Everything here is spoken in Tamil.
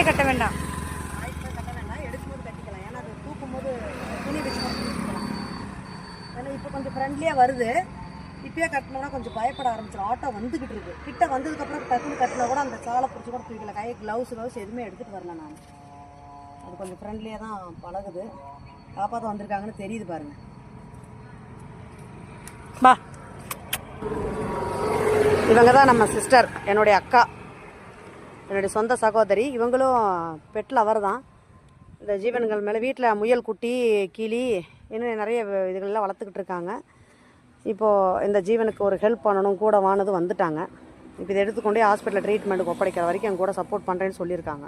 வாய்க்குள்ளே கட்ட வேண்டாம். வாய்க்குள்ளே கட்ட வேண்டாம், எடுக்கும்போது கட்டிக்கலாம். ஏன்னா அது தூக்கும்போது துணி வச்சு தூக்கிக்கலாம். ஏன்னா இப்போ கொஞ்சம் ஃப்ரெண்ட்லியாக வருது. இப்பயே கட்டினோம்னா கொஞ்சம் பயப்பட ஆரம்பிச்சிடும். ஆட்டோ வந்துக்கிட்டு இருக்கு. கிட்ட வந்ததுக்கப்புறம் டக்குன்னு கட்டினா கூட அந்த சாலை பிடிச்சி கூட தூக்கல. கை க்ளவுஸ் எதுவுமே எடுத்துகிட்டு வரல நான். அது கொஞ்சம் ஃப்ரெண்ட்லியாக தான் பழகுது. காப்பாற்ற வந்திருக்காங்கன்னு தெரியுது பாருங்க. பா, இவங்க தான் நம்ம சிஸ்டர், என்னுடைய அக்கா, என்னுடைய சொந்த சகோதரி. இவங்களும் பெட் லவர் தான். இந்த ஜீவன்கள் மேலே வீட்டில் முயல் குட்டி, கிளி, இன்னும் நிறைய இதுகளெல்லாம் வளர்த்துக்கிட்டு இருக்காங்க. இப்போது இந்த ஜீவனுக்கு ஒரு ஹெல்ப் பண்ணணும், கூட வானது வந்துட்டாங்க. இப்போ இதை எடுத்துக்கொண்டே ஹாஸ்பிட்டலில் ட்ரீட்மெண்ட்டுக்கு ஒப்படைக்கிற வரைக்கும் என் கூட சப்போர்ட் பண்ணுறேன்னு சொல்லியிருக்காங்க.